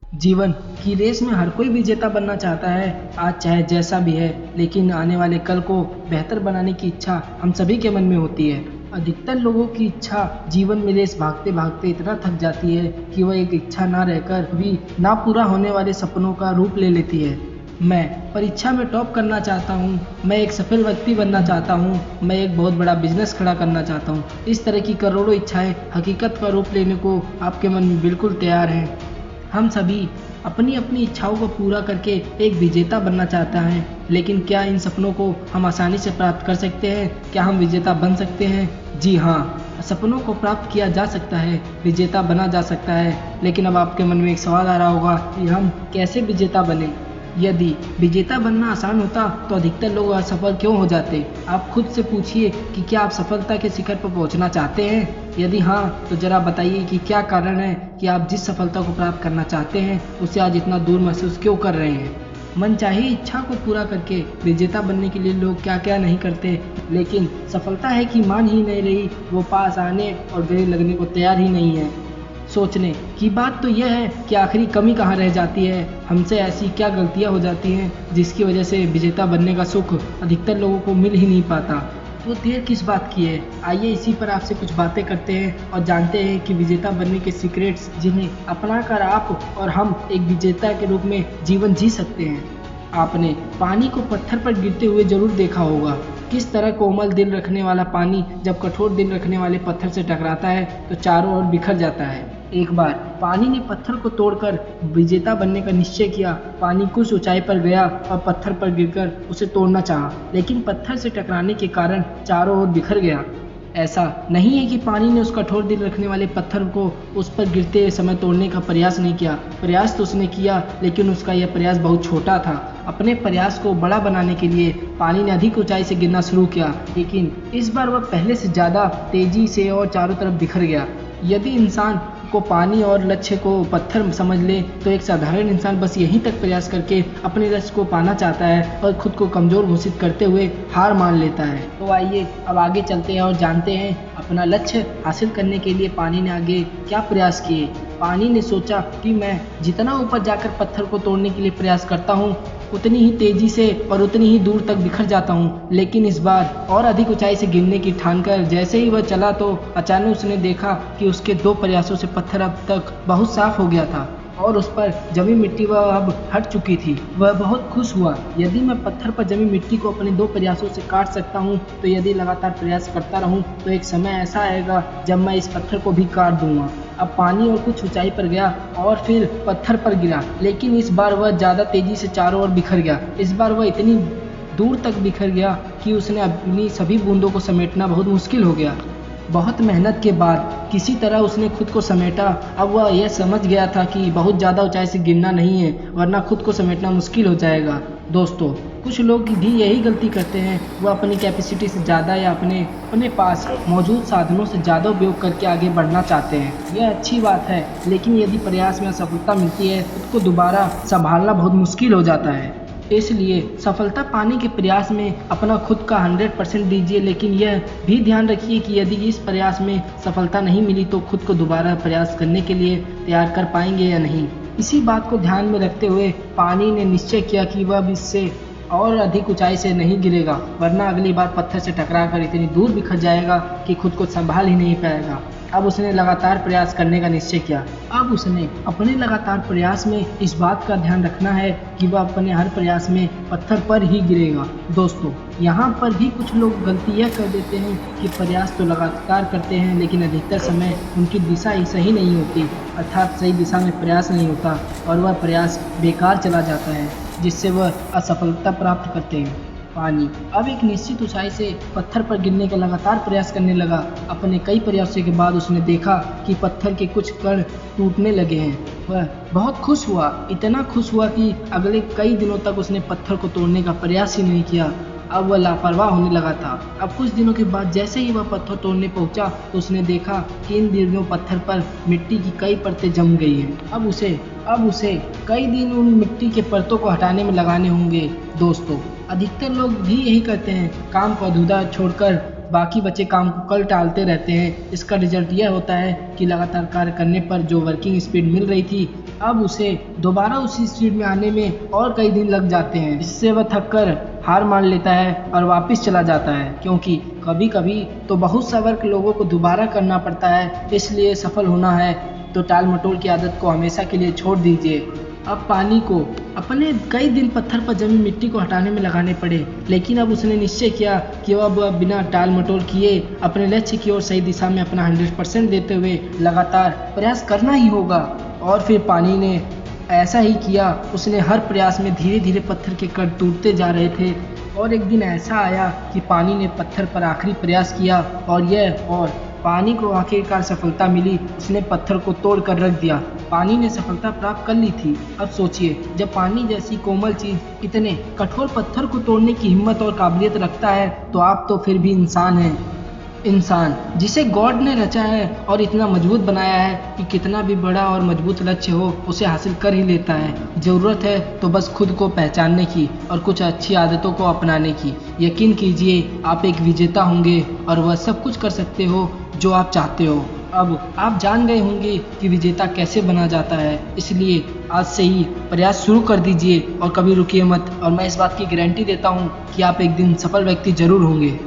जीवन की रेस में हर कोई विजेता बनना चाहता है, आज चाहे जैसा भी है, लेकिन आने वाले कल को बेहतर बनाने की इच्छा हम सभी के मन में होती है। अधिकतर लोगों की इच्छा जीवन में रेस भागते भागते इतना थक जाती है कि वह एक इच्छा ना रहकर भी ना पूरा होने वाले सपनों का रूप ले लेती है। मैं परीक्षा में टॉप करना चाहता हूँ, मैं एक सफल व्यक्ति बनना चाहता हूँ, मैं एक बहुत बड़ा बिजनेस खड़ा करना चाहता हूँ। इस तरह की करोड़ों इच्छाएं हकीकत का रूप लेने को आपके मन में बिल्कुल तैयार हैं। हम सभी अपनी अपनी इच्छाओं को पूरा करके एक विजेता बनना चाहता है, लेकिन क्या इन सपनों को हम आसानी से प्राप्त कर सकते हैं? क्या हम विजेता बन सकते हैं? जी हाँ, सपनों को प्राप्त किया जा सकता है, विजेता बना जा सकता है। लेकिन अब आपके मन में एक सवाल आ रहा होगा कि हम कैसे विजेता बने? यदि विजेता बनना आसान होता तो अधिकतर लोग असफल क्यों हो जाते? आप खुद से पूछिए कि क्या आप सफलता के शिखर पर पहुंचना चाहते हैं? यदि हाँ, तो जरा बताइए कि क्या कारण है कि आप जिस सफलता को प्राप्त करना चाहते हैं उसे आज इतना दूर महसूस क्यों कर रहे हैं? मनचाही इच्छा को पूरा करके विजेता बनने के लिए लोग क्या क्या नहीं करते, लेकिन सफलता है कि मान ही नहीं रही, वो पास आने और गले लगने को तैयार ही नहीं है। सोचने की बात तो यह है कि आखिरी कमी कहाँ रह जाती है, हमसे ऐसी क्या गलतियाँ हो जाती हैं जिसकी वजह से विजेता बनने का सुख अधिकतर लोगों को मिल ही नहीं पाता। तो देर किस बात की है, आइए इसी पर आपसे कुछ बातें करते हैं और जानते हैं कि विजेता बनने के सीक्रेट्स जिन्हें अपनाकर आप और हम एक विजेता के रूप में जीवन जी सकते हैं। आपने पानी को पत्थर पर गिरते हुए जरूर देखा होगा। किस तरह कोमल दिल रखने वाला पानी जब कठोर दिल रखने वाले पत्थर से टकराता है तो चारों ओर बिखर जाता है। एक बार पानी ने पत्थर को तोड़कर विजेता बनने का निश्चय किया। पानी कुछ ऊंचाई पर गया और पत्थर पर गिरकर उसे तोड़ना चाहा, लेकिन पत्थर से टकराने के कारण चारों ओर बिखर गया। ऐसा नहीं है कि पानी ने उस कठोर दिल रखने वाले पत्थर को उस पर गिरते समय तोड़ने का प्रयास नहीं किया। प्रयास तो उसने किया, लेकिन उसका यह प्रयास बहुत छोटा था। अपने प्रयास को बड़ा बनाने के लिए पानी ने अधिक ऊंचाई से गिरना शुरू किया, लेकिन इस बार वह पहले से ज़्यादा तेजी से और चारों तरफ बिखर गया। यदि इंसान को पानी और लक्ष्य को पत्थर समझ ले तो एक साधारण इंसान बस यहीं तक प्रयास करके अपने लक्ष्य को पाना चाहता है और खुद को कमजोर घोषित करते हुए हार मान लेता है। तो आइए अब आगे चलते हैं और जानते हैं अपना लक्ष्य हासिल करने के लिए पानी ने आगे क्या प्रयास किए। पानी ने सोचा कि मैं जितना ऊपर जाकर पत्थर को तोड़ने के लिए प्रयास करता हूँ उतनी ही तेजी से और उतनी ही दूर तक बिखर जाता हूँ, लेकिन इस बार और अधिक ऊंचाई से गिरने की ठानकर जैसे ही वह चला तो अचानक उसने देखा कि उसके 2 प्रयासों से पत्थर अब तक बहुत साफ हो गया था और उस पर जमी मिट्टी वह अब हट चुकी थी। वह बहुत खुश हुआ। यदि मैं पत्थर पर जमी मिट्टी को अपने 2 प्रयासों से काट सकता हूँ तो यदि लगातार प्रयास करता रहूँ तो एक समय ऐसा आएगा जब मैं इस पत्थर को भी काट दूंगा। अब पानी और कुछ ऊंचाई पर गया और फिर पत्थर पर गिरा, लेकिन इस बार वह ज़्यादा तेजी से चारों ओर बिखर गया। इस बार वह इतनी दूर तक बिखर गया कि उसने अपनी सभी बूंदों को समेटना बहुत मुश्किल हो गया। बहुत मेहनत के बाद किसी तरह उसने खुद को समेटा। अब वह यह समझ गया था कि बहुत ज़्यादा ऊंचाई से गिरना नहीं है, वरना खुद को समेटना मुश्किल हो जाएगा। दोस्तों, कुछ लोग भी यही गलती करते हैं, वह अपनी कैपेसिटी से ज़्यादा या अपने अपने पास मौजूद साधनों से ज़्यादा उपयोग करके आगे बढ़ना चाहते हैं। यह अच्छी बात है, लेकिन यदि प्रयास में असफलता मिलती है खुद को दोबारा संभालना बहुत मुश्किल हो जाता है। इसलिए सफलता पाने के प्रयास में अपना खुद का 100% दीजिए, लेकिन यह भी ध्यान रखिए कि यदि इस प्रयास में सफलता नहीं मिली तो खुद को दोबारा प्रयास करने के लिए तैयार कर पाएंगे या नहीं। इसी बात को ध्यान में रखते हुए पानी ने निश्चय किया कि वह अब इससे और अधिक ऊंचाई से नहीं गिरेगा, वरना अगली बार पत्थर से टकराकर इतनी दूर बिखर जाएगा कि खुद को संभाल ही नहीं पाएगा। अब उसने लगातार प्रयास करने का निश्चय किया। अब उसने अपने लगातार प्रयास में इस बात का ध्यान रखना है कि वह अपने हर प्रयास में पत्थर पर ही गिरेगा। दोस्तों, यहाँ पर भी कुछ लोग गलती यह कर देते हैं कि प्रयास तो लगातार करते हैं, लेकिन अधिकतर समय उनकी दिशा ही सही नहीं होती, अर्थात सही दिशा में प्रयास नहीं होता और वह प्रयास बेकार चला जाता है, जिससे वह असफलता प्राप्त करते हैं। पानी अब एक निश्चित ऊंचाई से पत्थर पर गिरने का लगातार प्रयास करने लगा। अपने कई प्रयासों के बाद उसने देखा कि पत्थर के कुछ कण टूटने लगे हैं। वह बहुत खुश हुआ, इतना खुश हुआ कि अगले कई दिनों तक उसने पत्थर को तोड़ने का प्रयास ही नहीं किया। अब वह लापरवाह होने लगा था। अब कुछ दिनों के बाद जैसे ही वह पत्थर तोड़ने पहुंचा तो उसने देखा कि इन दिनों पत्थर पर मिट्टी की कई परतें जम गई हैं। अब उसे कई दिन उन मिट्टी के परतों को हटाने में लगाने होंगे। दोस्तों, अधिकतर लोग भी यही करते हैं, काम को अधूरा छोड़कर बाकी बचे काम को कल टालते रहते हैं। इसका रिजल्ट यह होता है कि लगातार कार्य करने पर जो वर्किंग स्पीड मिल रही थी अब उसे दोबारा उसी स्पीड में आने में और कई दिन लग जाते हैं, जिससे वह थक कर हार मान लेता है और वापस चला जाता है, क्योंकि कभी कभी तो बहुत सा वर्क लोगों को दोबारा करना पड़ता है। इसलिए सफल होना है तो टाल मटोल की आदत को हमेशा के लिए छोड़ दीजिए। अब पानी को अपने कई दिन पत्थर पर जमी मिट्टी को हटाने में लगाने पड़े, लेकिन अब उसने निश्चय किया कि वह बिना टाल मटोल किए अपने लक्ष्य की ओर सही दिशा में अपना 100% देते हुए लगातार प्रयास करना ही होगा। और फिर पानी ने ऐसा ही किया। उसने हर प्रयास में धीरे धीरे पत्थर के कण टूटते जा रहे थे, और एक दिन ऐसा आया कि पानी ने पत्थर पर आखिरी प्रयास किया और पानी को आखिरकार सफलता मिली। उसने पत्थर को तोड़ कर रख दिया। पानी ने सफलता प्राप्त कर ली थी। अब सोचिए, जब पानी जैसी कोमल चीज इतने कठोर पत्थर को तोड़ने की हिम्मत और काबिलियत रखता है, तो आप तो फिर भी इंसान हैं। इंसान जिसे गॉड ने रचा है और इतना मजबूत बनाया है कि कितना भी बड़ा और मजबूत लक्ष्य हो उसे हासिल कर ही लेता है। ज़रूरत है तो बस खुद को पहचानने की और कुछ अच्छी आदतों को अपनाने की। यकीन कीजिए, आप एक विजेता होंगे और वह सब कुछ कर सकते हो जो आप चाहते हो। अब आप जान गए होंगे कि विजेता कैसे बना जाता है, इसलिए आज से ही प्रयास शुरू कर दीजिए और कभी रुकिए मत। और मैं इस बात की गारंटी देता हूँ कि आप एक दिन सफल व्यक्ति जरूर होंगे।